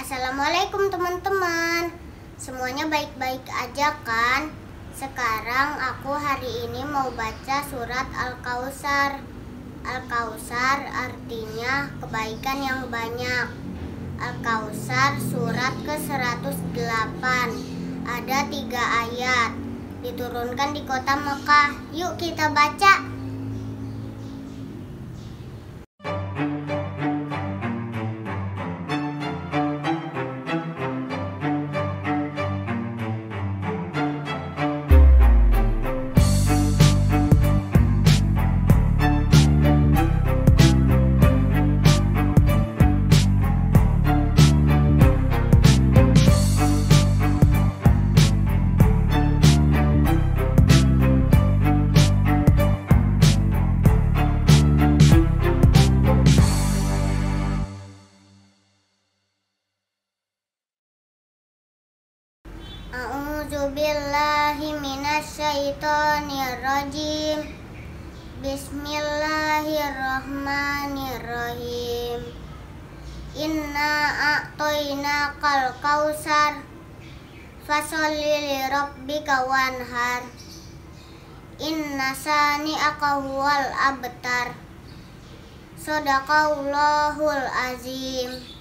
Assalamualaikum teman-teman. Semuanya baik-baik aja kan? Sekarang aku hari ini mau baca surat Al-Kautsar. Al-Kautsar artinya kebaikan yang banyak. Al-Kautsar surat ke-108. Ada 3 ayat. Diturunkan di kota Mekah. Yuk kita baca. A'udzubillahi minasyaitonirrajim. Bismillahirrahmanirrahim. Inna a'toinakal kautsar fasholli lirabbika wanhar. Inna sani'aka huwal abtar. Shadaqallahul azim.